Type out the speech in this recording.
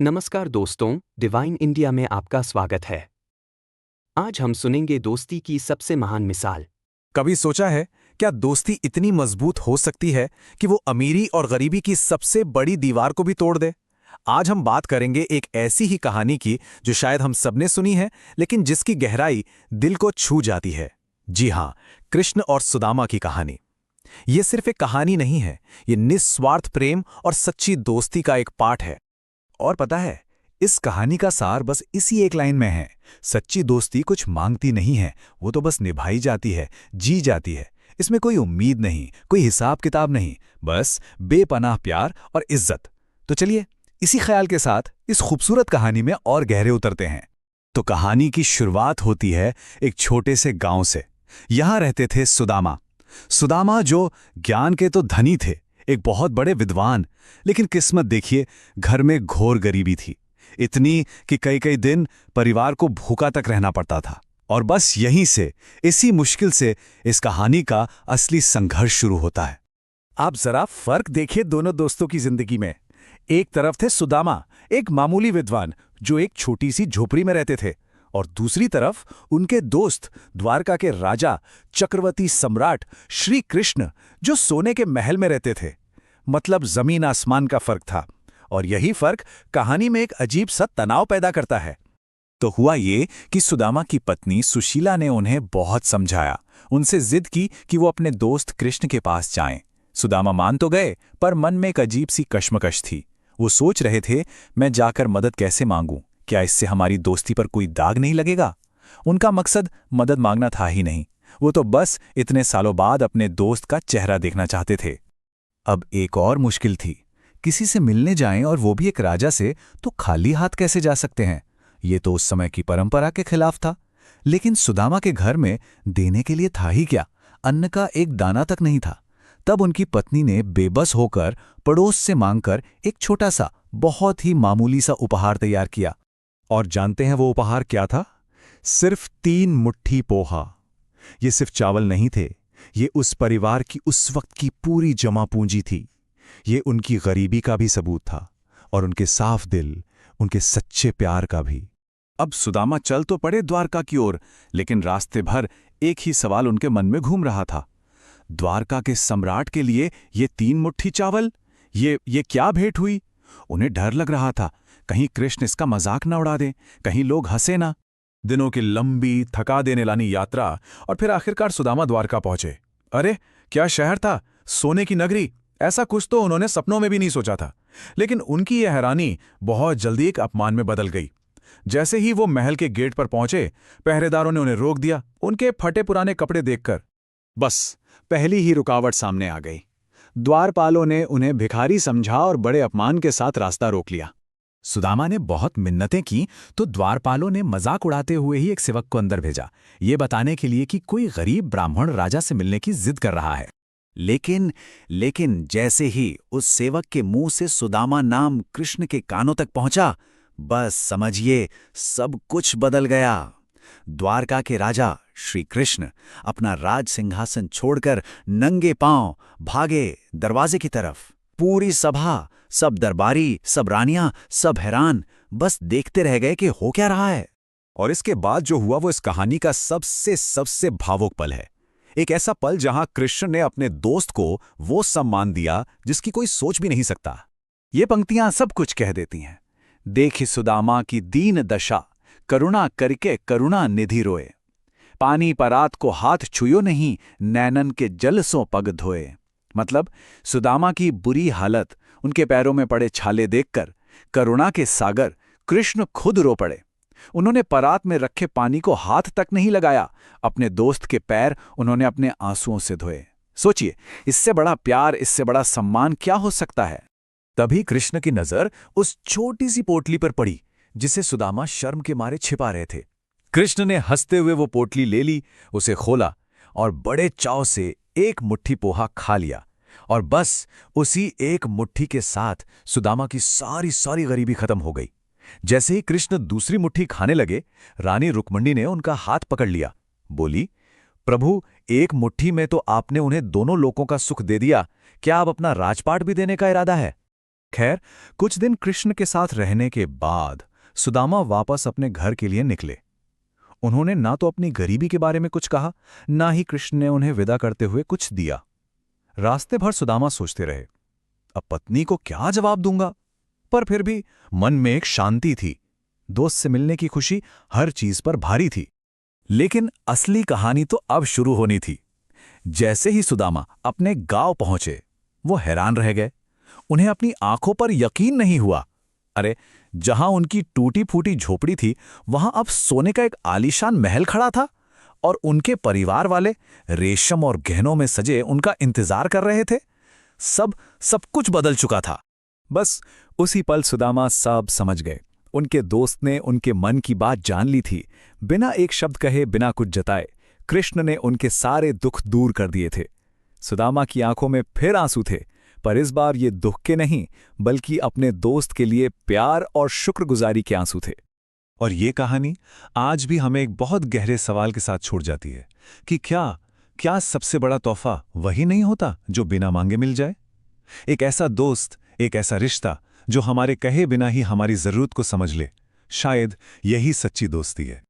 नमस्कार दोस्तों, divine India में आपका स्वागत है। आज हम सुनेंगे दोस्ती की सबसे महान मिसाल। कभी सोचा है क्या दोस्ती इतनी मजबूत हो सकती है कि वो अमीरी और गरीबी की सबसे बड़ी दीवार को भी तोड़ दे। आज हम बात करेंगे एक ऐसी ही कहानी की जो शायद हम सबने सुनी है, लेकिन जिसकी गहराई दिल को छू जाती है। जी हाँ, कृष्ण और सुदामा की कहानी। ये सिर्फ एक कहानी नहीं है, ये निस्वार्थ प्रेम और सच्ची दोस्ती का एक पाठ है। और पता है, इस कहानी का सार बस इसी एक लाइन में है। सच्ची दोस्ती कुछ मांगती नहीं है, वो तो बस निभाई जाती है, जी जाती है। इसमें कोई उम्मीद नहीं, कोई हिसाब किताब नहीं, बस बेपनाह प्यार और इज्जत। तो चलिए, इसी ख्याल के साथ इस खूबसूरत कहानी में और गहरे उतरते हैं। तो कहानी की शुरुआत होती है एक छोटे से गांव से। यहां रहते थे सुदामा। सुदामा जो ज्ञान के तो धनी थे, एक बहुत बड़े विद्वान, लेकिन किस्मत देखिए, घर में घोर गरीबी थी। इतनी कि कई कई दिन परिवार को भूखा तक रहना पड़ता था। और बस यहीं से, इसी मुश्किल से इस कहानी का असली संघर्ष शुरू होता है। आप जरा फर्क देखिए दोनों दोस्तों की जिंदगी में। एक तरफ थे सुदामा, एक मामूली विद्वान जो एक छोटी सी झोपड़ी में रहते थे, और दूसरी तरफ उनके दोस्त द्वारका के राजा, चक्रवर्ती सम्राट श्री कृष्ण, जो सोने के महल में रहते थे। मतलब जमीन आसमान का फर्क था। और यही फर्क कहानी में एक अजीब सा तनाव पैदा करता है। तो हुआ ये कि सुदामा की पत्नी सुशीला ने उन्हें बहुत समझाया, उनसे जिद की कि वो अपने दोस्त कृष्ण के पास जाएं। सुदामा मान तो गए, पर मन में एक अजीब सी कश्मकश थी। वो सोच रहे थे, मैं जाकर मदद कैसे मांगूं? क्या इससे हमारी दोस्ती पर कोई दाग नहीं लगेगा? उनका मकसद मदद मांगना था ही नहीं, वो तो बस इतने सालों बाद अपने दोस्त का चेहरा देखना चाहते थे। अब एक और मुश्किल थी, किसी से मिलने जाएं और वो भी एक राजा से, तो खाली हाथ कैसे जा सकते हैं? ये तो उस समय की परंपरा के खिलाफ था। लेकिन सुदामा के घर में देने के लिए था ही क्या? अन्न का एक दाना तक नहीं था। तब उनकी पत्नी ने बेबस होकर पड़ोस से मांगकर एक छोटा सा, बहुत ही मामूली सा उपहार तैयार किया। और जानते हैं वो उपहार क्या था? सिर्फ 3 मुट्ठी पोहा। ये सिर्फ चावल नहीं थे, ये उस परिवार की उस वक्त की पूरी जमा पूंजी थी। ये उनकी गरीबी का भी सबूत था, और उनके साफ दिल, उनके सच्चे प्यार का भी। अब सुदामा चल तो पड़े द्वारका की ओर, लेकिन रास्ते भर एक ही सवाल उनके मन में घूम रहा था। द्वारका के सम्राट के लिए ये 3 मुट्ठी चावल, ये क्या भेंट हुई? उन्हें डर लग रहा था, कहीं कृष्ण इसका मजाक ना उड़ा दें, कहीं लोग हंसे ना। दिनों की लंबी थका देने लानी यात्रा, और फिर आखिरकार सुदामा द्वारका पहुंचे। अरे क्या शहर था, सोने की नगरी! ऐसा कुछ तो उन्होंने सपनों में भी नहीं सोचा था। लेकिन उनकी यह हैरानी बहुत जल्दी एक अपमान में बदल गई। जैसे ही वो महल के गेट पर पहुंचे, पहरेदारों ने उन्हें रोक दिया, उनके फटे पुराने कपड़े देखकर। बस पहली ही रुकावट सामने आ गई। द्वारपालों ने उन्हें भिखारी समझा और बड़े अपमान के साथ रास्ता रोक लिया। सुदामा ने बहुत मिन्नतें की, तो द्वारपालों ने मजाक उड़ाते हुए ही एक सेवक को अंदर भेजा, ये बताने के लिए कि कोई गरीब ब्राह्मण राजा से मिलने की जिद कर रहा है। लेकिन जैसे ही उस सेवक के मुंह से सुदामा नाम कृष्ण के कानों तक पहुंचा, बस समझिए सब कुछ बदल गया। द्वारका के राजा श्री कृष्ण अपना राज सिंहासन छोड़कर नंगे पांव भागे दरवाजे की तरफ। पूरी सभा, सब दरबारी, सब रानियां, सब हैरान, बस देखते रह गए कि हो क्या रहा है। और इसके बाद जो हुआ वो इस कहानी का सबसे भावुक पल है। एक ऐसा पल जहां कृष्ण ने अपने दोस्त को वो सम्मान दिया जिसकी कोई सोच भी नहीं सकता। ये पंक्तियां सब कुछ कह देती हैं। देखि सुदामा की दीन दशा, करुणा करके करुणा निधि रोए। पानी परात को हाथ छुयो नहीं, नैनन के जल सो पग धोए। मतलब सुदामा की बुरी हालत, उनके पैरों में पड़े छाले देखकर करुणा के सागर कृष्ण खुद रो पड़े। उन्होंने परात में रखे पानी को हाथ तक नहीं लगाया, अपने दोस्त के पैर उन्होंने अपने आंसुओं से धोए। सोचिए, इससे बड़ा प्यार, इससे बड़ा सम्मान क्या हो सकता है? तभी कृष्ण की नजर उस छोटी सी पोटली पर पड़ी जिसे सुदामा शर्म के मारे छिपा रहे थे। कृष्ण ने हंसते हुए वो पोटली ले ली, उसे खोला और बड़े चाव से एक मुट्ठी पोहा खा लिया। और बस उसी एक मुट्ठी के साथ सुदामा की सारी गरीबी खत्म हो गई। जैसे ही कृष्ण दूसरी मुट्ठी खाने लगे, रानी रुक्मणी ने उनका हाथ पकड़ लिया। बोली, प्रभु, एक मुट्ठी में तो आपने उन्हें दोनों लोकों का सुख दे दिया, क्या अब अपना राजपाट भी देने का इरादा है? खैर, कुछ दिन कृष्ण के साथ रहने के बाद सुदामा वापस अपने घर के लिए निकले। उन्होंने ना तो अपनी गरीबी के बारे में कुछ कहा, ना ही कृष्ण ने उन्हें विदा करते हुए कुछ दिया। रास्ते भर सुदामा सोचते रहे, अब पत्नी को क्या जवाब दूंगा? पर फिर भी मन में एक शांति थी। दोस्त से मिलने की खुशी हर चीज पर भारी थी। लेकिन असली कहानी तो अब शुरू होनी थी। जैसे ही सुदामा अपने गांव पहुंचे, वो हैरान रह गए। उन्हें अपनी आंखों पर यकीन नहीं हुआ। अरे, जहां उनकी टूटी फूटी झोपड़ी थी, वहां अब सोने का एक आलीशान महल खड़ा था और उनके परिवार वाले रेशम और गहनों में सजे उनका इंतजार कर रहे थे। सब कुछ बदल चुका था। बस उसी पल सुदामा सब समझ गए। उनके दोस्त ने उनके मन की बात जान ली थी। बिना एक शब्द कहे, बिना कुछ जताए, कृष्ण ने उनके सारे दुख दूर कर दिए थे। सुदामा की आंखों में फिर आंसू थे, पर इस बार ये दुख के नहीं, बल्कि अपने दोस्त के लिए प्यार और शुक्रगुजारी के आंसू थे। और ये कहानी आज भी हमें एक बहुत गहरे सवाल के साथ छोड़ जाती है कि क्या सबसे बड़ा तोहफा वही नहीं होता जो बिना मांगे मिल जाए? एक ऐसा दोस्त, एक ऐसा रिश्ता जो हमारे कहे बिना ही हमारी जरूरत को समझ ले। शायद यही सच्ची दोस्ती है।